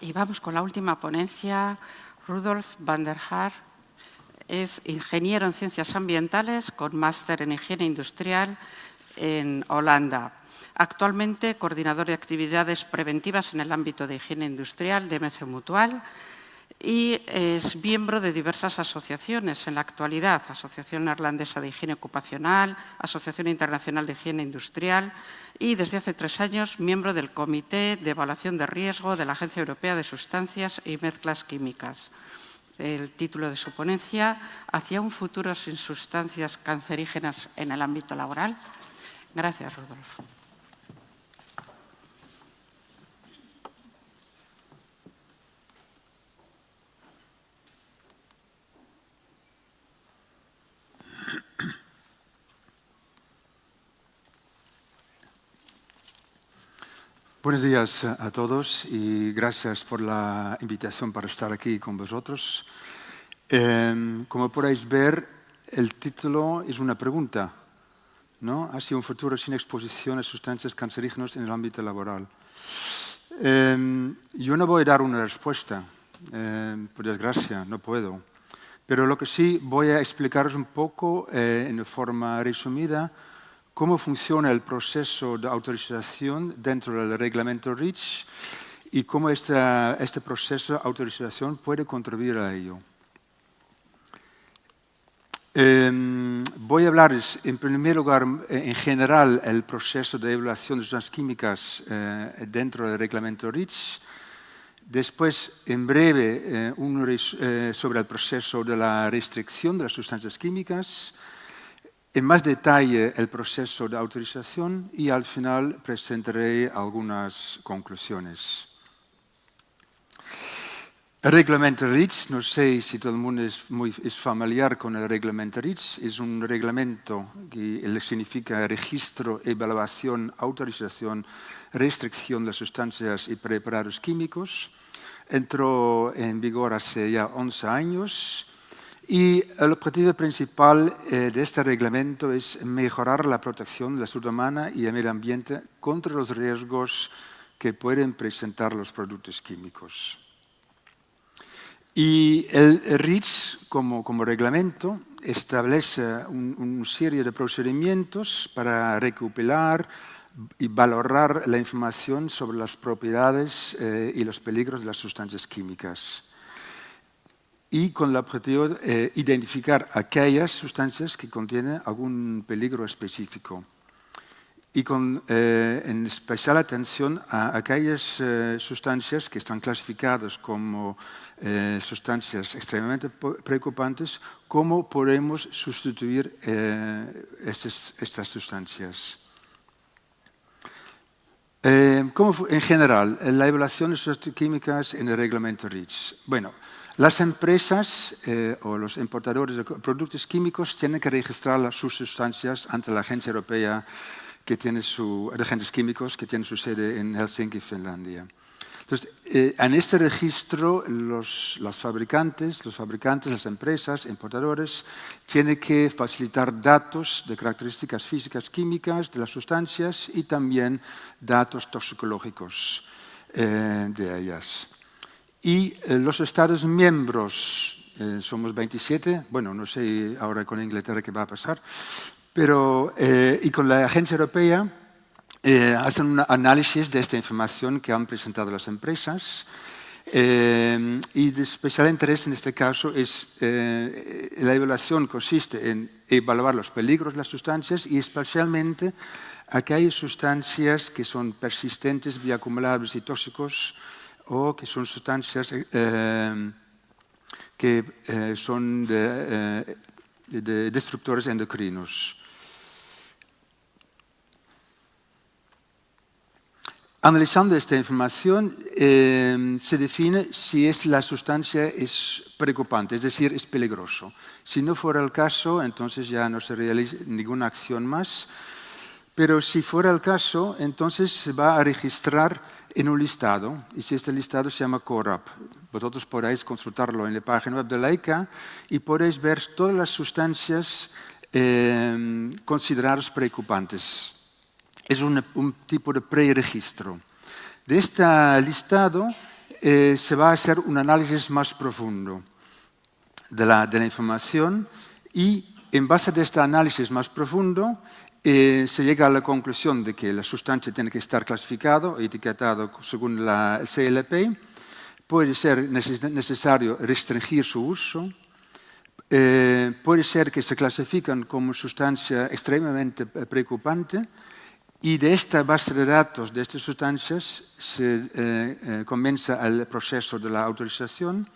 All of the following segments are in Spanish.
Y vamos con la última ponencia. Rudolf van der Haar es ingeniero en ciencias ambientales con máster en higiene industrial en Holanda. Actualmente coordinador de actividades preventivas en el ámbito de higiene industrial de MC Mutual y es miembro de diversas asociaciones en la actualidad: Asociación Neerlandesa de Higiene Ocupacional, Asociación Internacional de Higiene Industrial y desde hace 3 años miembro del Comité de Evaluación de Riesgo de la Agencia Europea de Sustancias y Mezclas Químicas. El título de su ponencia: ¿Hacia un futuro sin sustancias cancerígenas en el ámbito laboral? Gracias, Rudolf. Buenos días a todos y gracias por la invitación para estar aquí con vosotros. Como podéis ver, el título es una pregunta, ¿no? ¿Hacia un futuro sin exposición a sustancias cancerígenas en el ámbito laboral? Yo no voy a dar una respuesta, por desgracia, no puedo. Pero lo que sí voy a explicaros un poco, en forma resumida, cómo funciona el proceso de autorización dentro del reglamento REACH y cómo este proceso de autorización puede contribuir a ello. Voy a hablarles, en primer lugar, en general, el proceso de evaluación de sustancias químicas dentro del reglamento REACH. Después, en breve, sobre el proceso de la restricción de las sustancias químicas. En más detalle, el proceso de autorización y al final presentaré algunas conclusiones. El reglamento REACH, no sé si todo el mundo es familiar con el reglamento REACH, es un reglamento que significa registro, evaluación, autorización, restricción de sustancias y preparados químicos. Entró en vigor hace ya 11 años. Y el objetivo principal de este reglamento es mejorar la protección de la salud humana y el medio ambiente contra los riesgos que pueden presentar los productos químicos. Y el REACH, como reglamento, establece una serie de procedimientos para recopilar y valorar la información sobre las propiedades y los peligros de las sustancias químicas. Y con el objetivo de identificar aquellas sustancias que contienen algún peligro específico. Y en especial atención a aquellas sustancias que están clasificadas como sustancias extremadamente preocupantes, cómo podemos sustituir estas sustancias. En general, la evaluación de sustancias químicas en el reglamento REACH. Bueno, las empresas o los importadores de productos químicos tienen que registrar sus sustancias ante la Agencia Europea de Agentes Químicos que tiene su sede en Helsinki, Finlandia. Entonces, en este registro, los fabricantes, las empresas, importadores, tienen que facilitar datos de características físicas, químicas de las sustancias y también datos toxicológicos de ellas. Y los Estados miembros, somos 27, bueno, no sé ahora con Inglaterra qué va a pasar, pero y con la Agencia Europea hacen un análisis de esta información que han presentado las empresas y de especial interés en este caso es la evaluación consiste en evaluar los peligros de las sustancias y especialmente aquellas sustancias que son persistentes, bioacumulables y tóxicos o que son sustancias que son de destructores endocrinos. Analizando esta información, se define si la sustancia es preocupante, es decir, es peligroso. Si no fuera el caso, entonces ya no se realiza ninguna acción más. Pero si fuera el caso, entonces se va a registrar en un listado, y si este listado se llama CORAP. Vosotros podéis consultarlo en la página web de la ECA y podéis ver todas las sustancias consideradas preocupantes. Es un tipo de preregistro. De este listado se va a hacer un análisis más profundo de la información y en base a este análisis más profundo se llega a la conclusión de que la sustancia tiene que estar clasificado, etiquetado según la CLP, puede ser necesario restringir su uso, puede ser que se clasifican como sustancia extremadamente preocupante y de esta base de datos de estas sustancias se comienza el proceso de la autorización.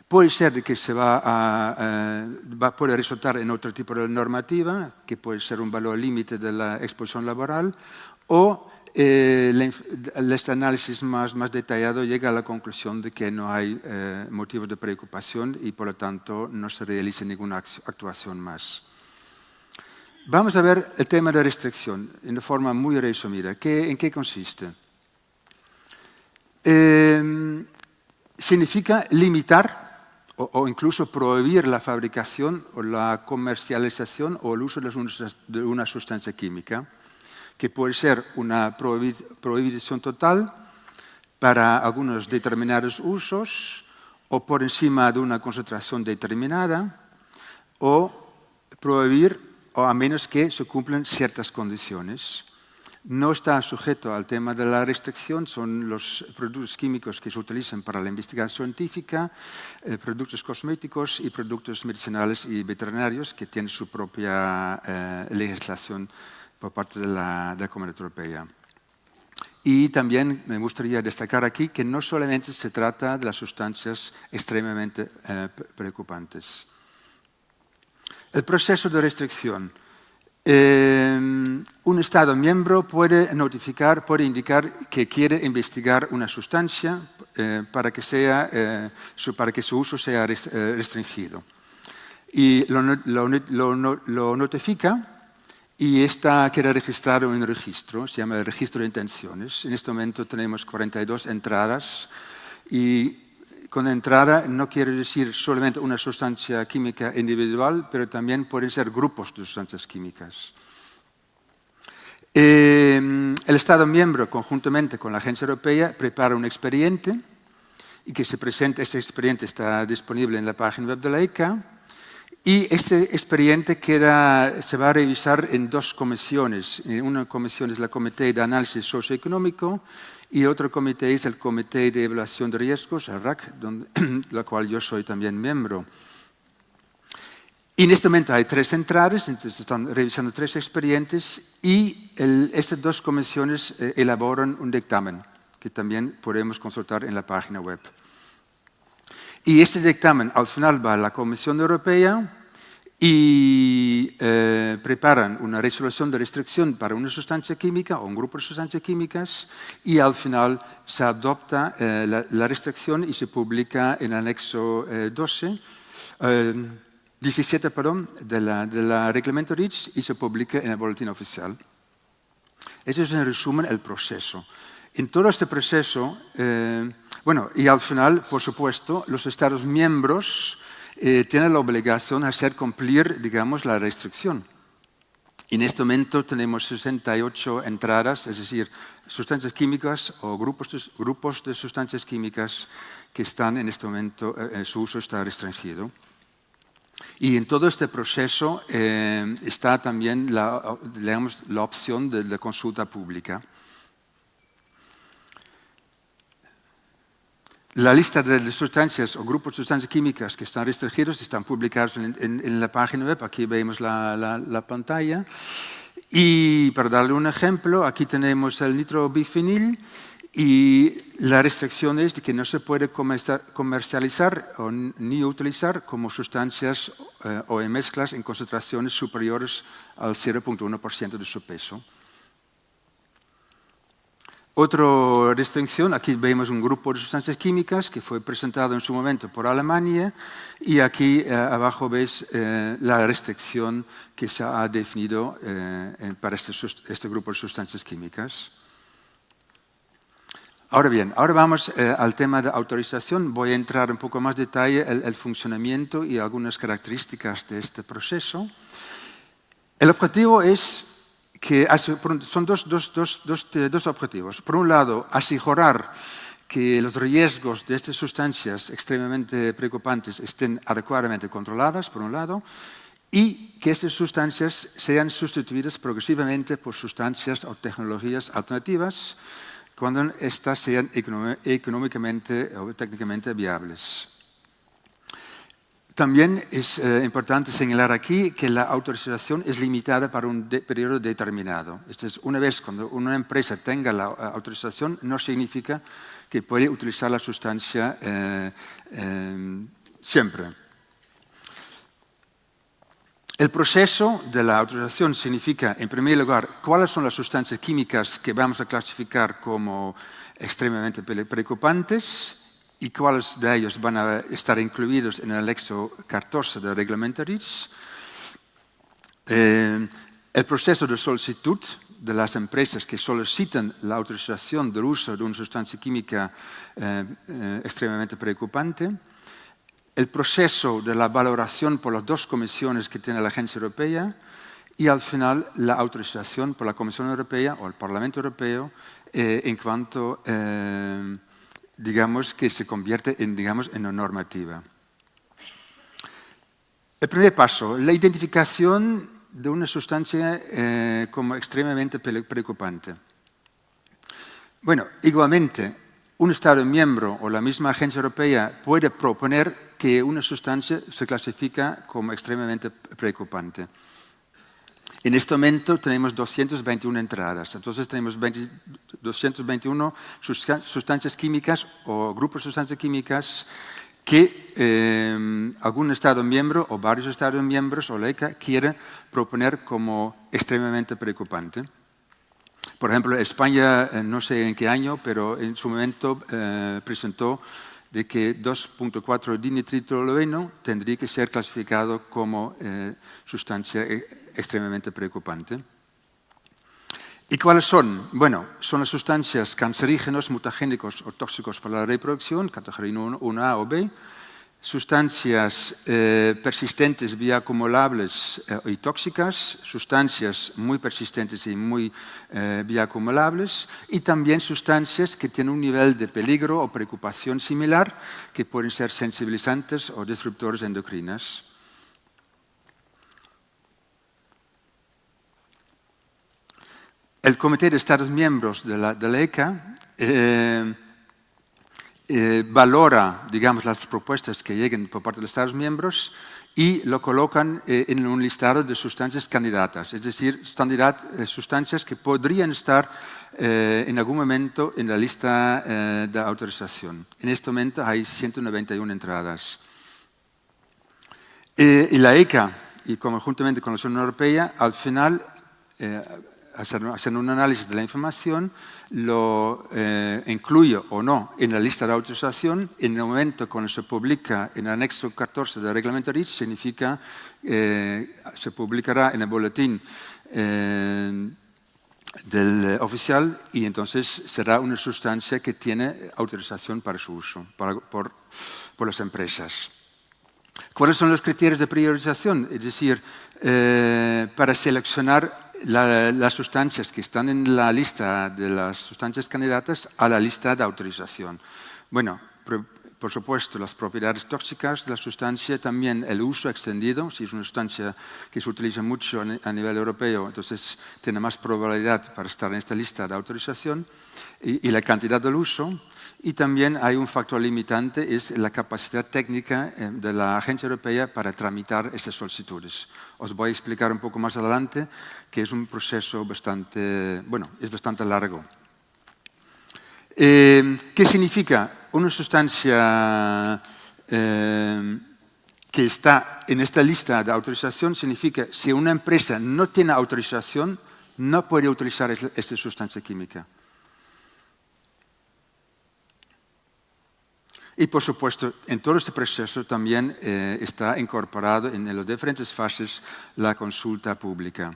Puede ser de que puede resultar en otro tipo de normativa, que puede ser un valor límite de la exposición laboral, o este análisis más detallado llega a la conclusión de que no hay motivos de preocupación y, por lo tanto, no se realiza ninguna actuación más. Vamos a ver el tema de restricción de forma muy resumida. ¿En qué consiste? Significa limitar o incluso prohibir la fabricación o la comercialización o el uso de una sustancia química, que puede ser una prohibición total para algunos determinados usos o por encima de una concentración determinada, o prohibir o a menos que se cumplan ciertas condiciones. No está sujeto al tema de la restricción, son los productos químicos que se utilizan para la investigación científica, productos cosméticos y productos medicinales y veterinarios que tienen su propia legislación por parte de la Comunidad Europea. Y también me gustaría destacar aquí que no solamente se trata de las sustancias extremadamente preocupantes. El proceso de restricción. Un Estado miembro puede indicar que quiere investigar una sustancia para que su uso sea restringido. Y lo notifica y esta queda registrado en un registro, se llama el registro de intenciones. En este momento tenemos 42 entradas y con entrada no quiere decir solamente una sustancia química individual, pero también pueden ser grupos de sustancias químicas. El Estado miembro, conjuntamente con la Agencia Europea, prepara un expediente y que se presenta. Este expediente está disponible en la página web de la ECA y este expediente se va a revisar en dos comisiones. Una comisión es la Comité de Análisis Socioeconómico y otro comité es el Comité de Evaluación de Riesgos, el RAC, la cual yo soy también miembro. Y en este momento hay 3 entradas, entonces están revisando 3 expedientes y estas dos comisiones elaboran un dictamen que también podemos consultar en la página web. Y este dictamen al final va a la Comisión Europea y preparan una resolución de restricción para una sustancia química o un grupo de sustancias químicas y al final se adopta la restricción y se publica en el anexo 17 de la reglamento REACH y se publica en el boletín oficial. Eso es en resumen el proceso. En todo este proceso, y al final, por supuesto, los Estados miembros tienen la obligación de hacer cumplir, digamos, la restricción. En este momento tenemos 68 entradas, es decir, sustancias químicas o grupos de sustancias químicas que están en este momento, su uso está restringido. Y en todo este proceso está también la opción de la consulta pública. La lista de sustancias o grupos de sustancias químicas que están restringidos están publicados en la página web. Aquí vemos la pantalla. Y para darle un ejemplo, aquí tenemos el nitrobifenil y la restricción es de que no se puede comercializar ni utilizar como sustancias o en mezclas en concentraciones superiores al 0,1% de su peso. Otra restricción, aquí vemos un grupo de sustancias químicas que fue presentado en su momento por Alemania y aquí abajo ves la restricción que se ha definido para este grupo de sustancias químicas. Ahora bien, ahora vamos al tema de autorización. Voy a entrar un poco más detalle en el funcionamiento y algunas características de este proceso. El objetivo es que son dos objetivos. Por un lado, asegurar que los riesgos de estas sustancias extremadamente preocupantes estén adecuadamente controladas, por un lado, y que estas sustancias sean sustituidas progresivamente por sustancias o tecnologías alternativas cuando éstas sean económicamente o técnicamente viables. También es importante señalar aquí que la autorización es limitada para un periodo determinado. Esto es, una vez cuando una empresa tenga la autorización, no significa que puede utilizar la sustancia siempre. El proceso de la autorización significa, en primer lugar, cuáles son las sustancias químicas que vamos a clasificar como extremadamente preocupantes y cuáles de ellos van a estar incluidos en el anexo 14 del reglamento REACH. El proceso de solicitud de las empresas que solicitan la autorización del uso de una sustancia química extremadamente preocupante. El proceso de la valoración por las dos comisiones que tiene la Agencia Europea y al final la autorización por la Comisión Europea o el Parlamento Europeo en cuanto digamos que se convierte en una normativa. El primer paso, la identificación de una sustancia como extremadamente preocupante. Bueno, igualmente, un Estado miembro o la misma Agencia Europea puede proponer que una sustancia se clasifica como extremadamente preocupante. En este momento tenemos 221 entradas, entonces tenemos 221 sustancias químicas o grupos de sustancias químicas que algún Estado miembro o varios Estados miembros o la ECA quiere proponer como extremadamente preocupante. Por ejemplo, España, no sé en qué año, pero en su momento presentó de que 2.4 dinitrotolueno tendría que ser clasificado como sustancia extremadamente preocupante. ¿Y cuáles son? Bueno, son las sustancias cancerígenos, mutagénicos o tóxicos para la reproducción, categoría 1A o B, sustancias persistentes bioacumulables y tóxicas, sustancias muy persistentes y muy bioacumulables, y también sustancias que tienen un nivel de peligro o preocupación similar, que pueden ser sensibilizantes o disruptores endocrinas. El Comité de Estados Miembros de la ECA valora, digamos, las propuestas que lleguen por parte de los Estados miembros y lo colocan en un listado de sustancias candidatas, es decir, sustancias que podrían estar en algún momento en la lista de autorización. En este momento hay 191 entradas. Y la ECA, y conjuntamente con la Unión Europea, al final haciendo un análisis de la información, lo incluye o no en la lista de autorización. En el momento cuando se publica en el anexo 14 del reglamento REACH, significa se publicará en el boletín del oficial y entonces será una sustancia que tiene autorización para su uso por las empresas. ¿Cuáles son los criterios de priorización? Es decir, para seleccionar las sustancias que están en la lista de las sustancias candidatas a la lista de autorización. Bueno, por supuesto, las propiedades tóxicas de la sustancia, también el uso extendido, si es una sustancia que se utiliza mucho a nivel europeo, entonces tiene más probabilidad para estar en esta lista de autorización, y la cantidad del uso. Y también hay un factor limitante, es la capacidad técnica de la Agencia Europea para tramitar estas solicitudes. Os voy a explicar un poco más adelante que es un proceso bastante largo. ¿Qué significa? Una sustancia que está en esta lista de autorización significa que si una empresa no tiene autorización, no puede utilizar esta sustancia química. Y, por supuesto, en todo este proceso también está incorporado en las diferentes fases la consulta pública.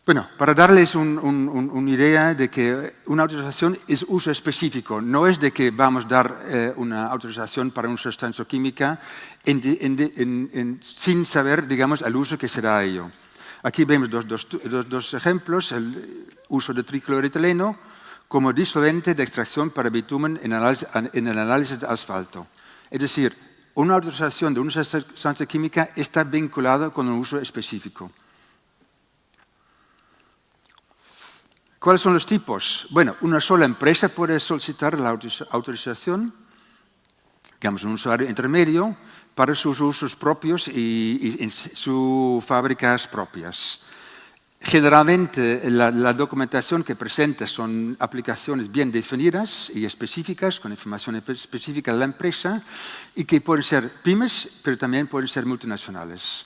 Bueno, para darles una idea de que una autorización es uso específico, no es de que vamos a dar una autorización para una sustancia química sin saber, digamos, el uso que será ello. Aquí vemos dos ejemplos, el uso de tricloretileno como disolvente de extracción para bitumen en el análisis de asfalto. Es decir, una autorización de una sustancia química está vinculada con un uso específico. ¿Cuáles son los tipos? Bueno, una sola empresa puede solicitar la autorización, digamos, un usuario intermedio, para sus usos propios y en sus fábricas propias. Generalmente, la documentación que presenta son aplicaciones bien definidas y específicas, con información específica de la empresa, y que pueden ser pymes, pero también pueden ser multinacionales.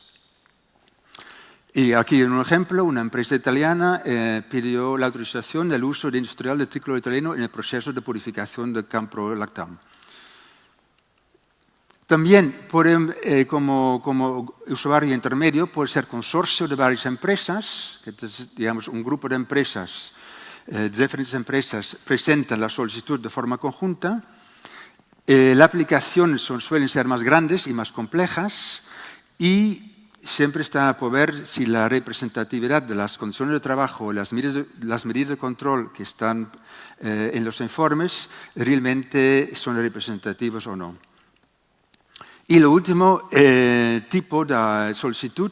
Y aquí un ejemplo, una empresa italiana pidió la autorización del uso de industrial de tricloretileno en el proceso de purificación de caprolactam. También, como usuario intermedio, puede ser consorcio de varias empresas, que es, digamos, un grupo de empresas, diferentes empresas presentan la solicitud de forma conjunta. Las aplicaciones suelen ser más grandes y más complejas y siempre está por ver si la representatividad de las condiciones de trabajo y las medidas de control que están en los informes realmente son representativas o no. Y lo último tipo de solicitud,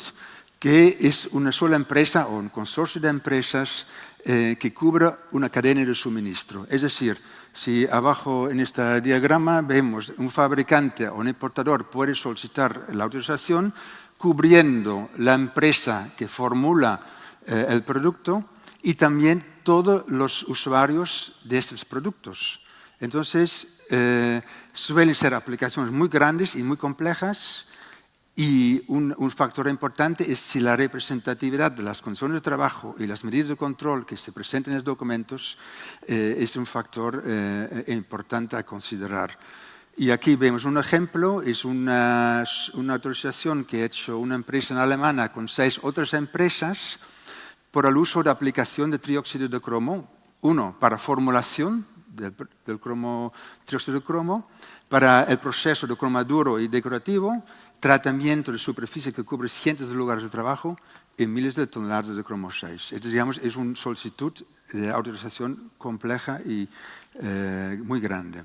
que es una sola empresa o un consorcio de empresas que cubra una cadena de suministro. Es decir, si abajo en este diagrama vemos un fabricante o un importador puede solicitar la autorización, cubriendo la empresa que formula el producto y también todos los usuarios de estos productos. Entonces, suelen ser aplicaciones muy grandes y muy complejas y un factor importante es si la representatividad de las condiciones de trabajo y las medidas de control que se presentan en los documentos es un factor importante a considerar. Y aquí vemos un ejemplo, es una autorización que ha hecho una empresa alemana con 6 otras empresas por el uso de aplicación de trióxido de cromo, uno para formulación del trióxido de cromo, para el proceso de cromaduro y decorativo, tratamiento de superficie que cubre cientos de lugares de trabajo y miles de toneladas de cromo 6. Entonces, digamos, es una solicitud de autorización compleja y muy grande.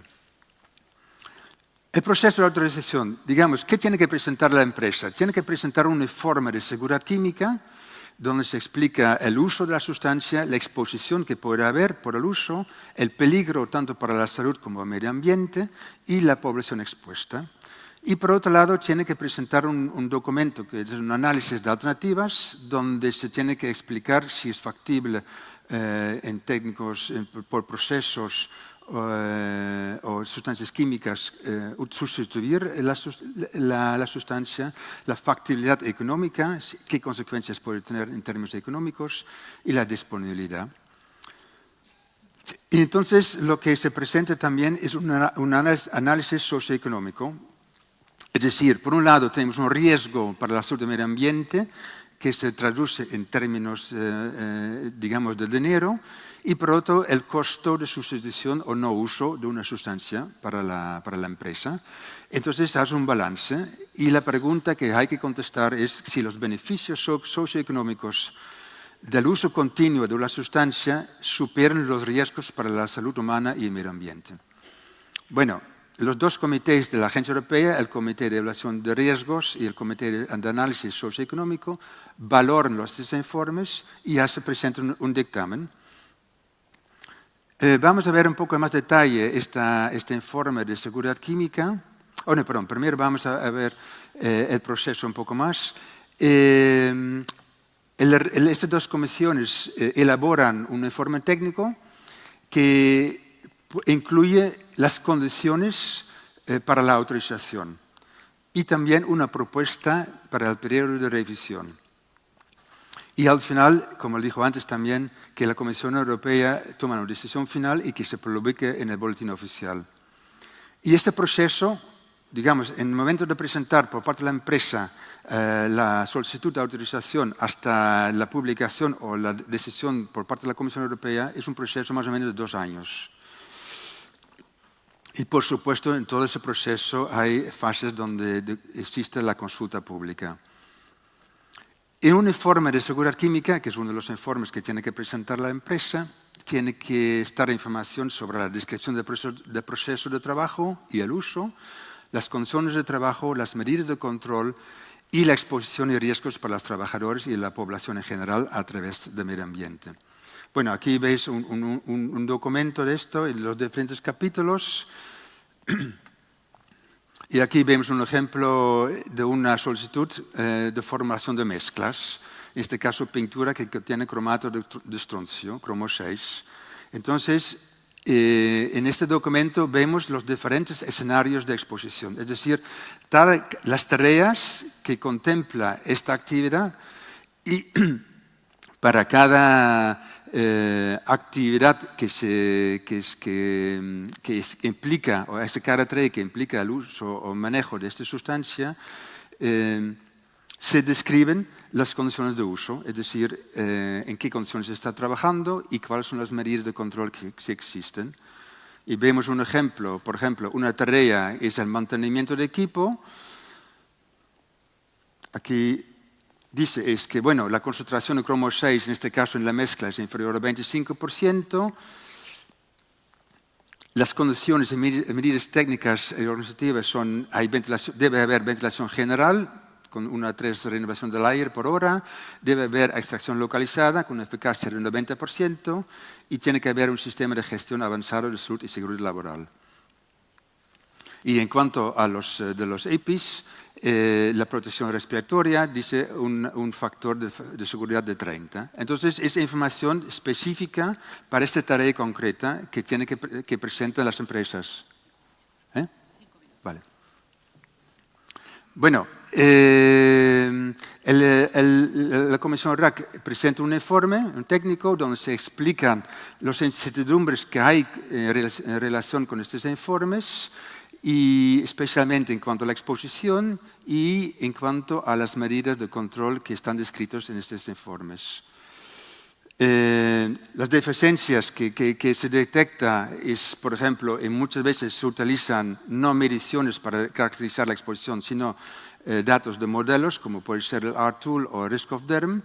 El proceso de autorización, digamos, ¿qué tiene que presentar la empresa? Tiene que presentar un informe de seguridad química donde se explica el uso de la sustancia, la exposición que puede haber por el uso, el peligro tanto para la salud como el medio ambiente y la población expuesta. Y por otro lado, tiene que presentar un documento que es un análisis de alternativas donde se tiene que explicar si es factible en técnicos, por procesos o sustancias químicas, sustituir la sustancia, la factibilidad económica, qué consecuencias puede tener en términos económicos y la disponibilidad. Y entonces lo que se presenta también es un análisis socioeconómico. Es decir, por un lado tenemos un riesgo para la salud del medio ambiente que se traduce en términos, digamos, de dinero, y por otro, el costo de sustitución o no uso de una sustancia para la empresa. Entonces, hace un balance y la pregunta que hay que contestar es si los beneficios socioeconómicos del uso continuo de la sustancia superan los riesgos para la salud humana y el medio ambiente. Bueno, los dos comités de la Agencia Europea, el Comité de Evaluación de Riesgos y el Comité de Análisis Socioeconómico, valoran los informes y ya se presenta un dictamen. Vamos a ver un poco en más detalle este informe de seguridad química. Primero vamos a ver el proceso un poco más. Estas dos comisiones elaboran un informe técnico que incluye las condiciones para la autorización y también una propuesta para el periodo de revisión. Y al final, como dijo antes también, que la Comisión Europea tome una decisión final y que se publique en el boletín oficial. Y este proceso, digamos, en el momento de presentar por parte de la empresa la solicitud de autorización hasta la publicación o la decisión por parte de la Comisión Europea, es un proceso más o menos de 2 años. Y por supuesto, en todo ese proceso hay fases donde existe la consulta pública. En un informe de seguridad química, que es uno de los informes que tiene que presentar la empresa, tiene que estar información sobre la descripción del proceso de trabajo y el uso, las condiciones de trabajo, las medidas de control y la exposición y riesgos para los trabajadores y la población en general a través del medio ambiente. Bueno, aquí veis un documento de esto en los diferentes capítulos. Y aquí vemos un ejemplo de una solicitud de formulación de mezclas, en este caso pintura que contiene cromato de estroncio, cromo 6. Entonces, en este documento vemos los diferentes escenarios de exposición, es decir, las tareas que contempla esta actividad y para cada actividad que implica, o cada tarea que implica el uso o manejo de esta sustancia, se describen las condiciones de uso, es decir, en qué condiciones se está trabajando y cuáles son las medidas de control que existen. Y vemos un ejemplo, por ejemplo, una tarea es el mantenimiento de equipo. Aquí dice que bueno, la concentración de cromo 6, en este caso en la mezcla, es inferior al 25%. Las condiciones y medidas técnicas y organizativas son, debe haber ventilación general, con una 3 de renovación del aire por hora, debe haber extracción localizada con una eficacia del 90% y tiene que haber un sistema de gestión avanzado de salud y seguridad laboral. Y en cuanto a los EPIs, la protección respiratoria dice un factor de seguridad de 30. Entonces, es información específica para esta tarea concreta que presentan las empresas. Vale. Bueno, la Comisión RAC presenta un informe, un técnico, donde se explican las incertidumbres que hay en relación con estos informes, y especialmente en cuanto a la exposición y en cuanto a las medidas de control que están descritas en estos informes. Las deficiencias que se detecta es, por ejemplo, muchas veces se utilizan no mediciones para caracterizar la exposición, sino datos de modelos, como puede ser el R-Tool o el Risk of DERM.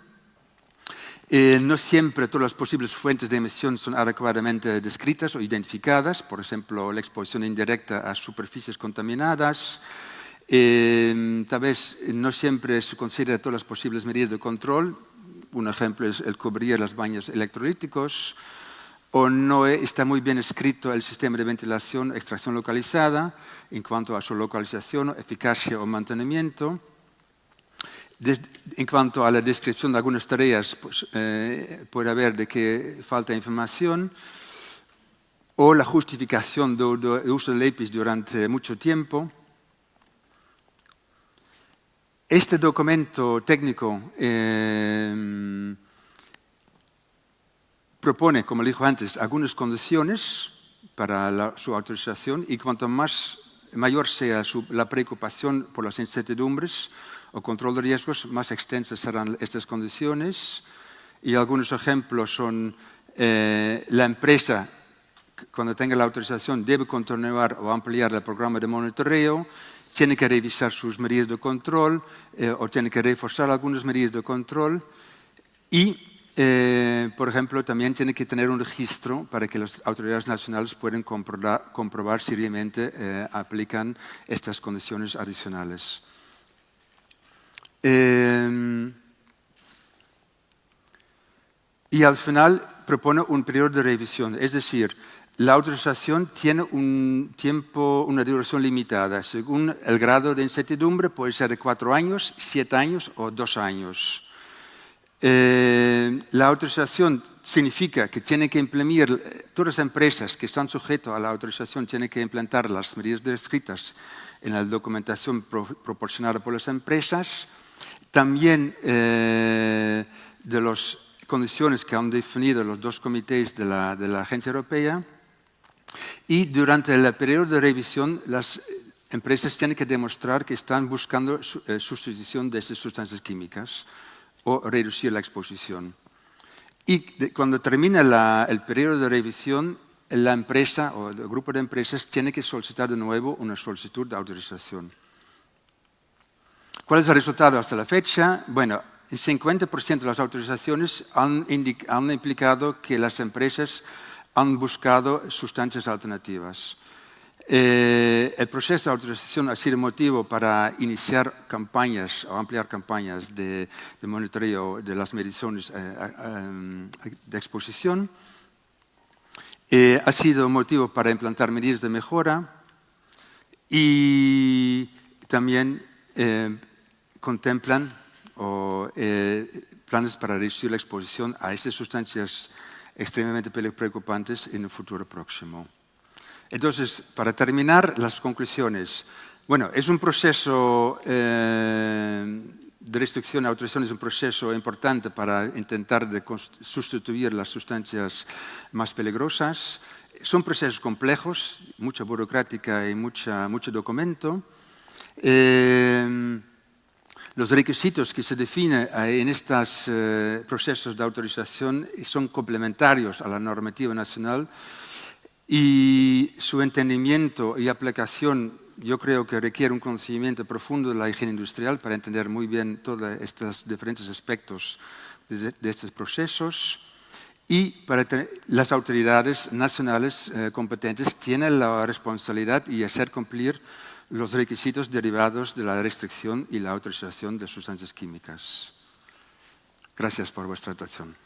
No siempre todas las posibles fuentes de emisión son adecuadamente descritas o identificadas, por ejemplo, la exposición indirecta a superficies contaminadas. Tal vez no siempre se consideran todas las posibles medidas de control. Un ejemplo es el cubrir los baños electrolíticos, o no está muy bien escrito el sistema de ventilación, extracción localizada, en cuanto a su localización, eficacia o mantenimiento. En cuanto a la descripción de algunas tareas, pues, puede haber de que falta información, o la justificación del uso del EPIs durante mucho tiempo. Este documento técnico propone, como le dijo antes, algunas condiciones para su autorización, y cuanto mayor sea la preocupación por las incertidumbres o control de riesgos, más extensas serán estas condiciones. Y algunos ejemplos son la empresa, cuando tenga la autorización, debe continuar o ampliar el programa de monitoreo, tiene que revisar sus medidas de control o tiene que reforzar algunas medidas de control y, por ejemplo, también tiene que tener un registro para que las autoridades nacionales puedan comprobar si realmente aplican estas condiciones adicionales. Y al final propone un periodo de revisión, es decir, la autorización tiene una duración limitada. Según el grado de incertidumbre, puede ser de 4 años, 7 años o 2 años. La autorización significa que tiene que implementar, todas las empresas que están sujetas a la autorización tienen que implementar las medidas descritas en la documentación proporcionada por las empresas. También de las condiciones que han definido los 2 comités de la Agencia Europea. Y durante el periodo de revisión, las empresas tienen que demostrar que están buscando sustitución de estas sustancias químicas o reducir la exposición. Y cuando termina el periodo de revisión, la empresa o el grupo de empresas tiene que solicitar de nuevo una solicitud de autorización. ¿Cuál es el resultado hasta la fecha? Bueno, en 50% de las autorizaciones han implicado que las empresas han buscado sustancias alternativas. El proceso de autorización ha sido motivo para iniciar campañas o ampliar campañas de monitoreo de las mediciones de exposición. Ha sido motivo para implantar medidas de mejora y también contemplan planes para reducir la exposición a estas sustancias extremadamente preocupantes en el futuro próximo. Entonces, para terminar, las conclusiones. Bueno, es un proceso de restricción y autorización, es un proceso importante para intentar sustituir las sustancias más peligrosas. Son procesos complejos, mucha burocrática y mucho documento. Los requisitos que se definen en estos procesos de autorización son complementarios a la normativa nacional y su entendimiento y aplicación yo creo que requiere un conocimiento profundo de la higiene industrial para entender muy bien todos estos diferentes aspectos de estos procesos y las autoridades nacionales competentes tienen la responsabilidad y hacer cumplir los requisitos derivados de la restricción y la autorización de sustancias químicas. Gracias por vuestra atención.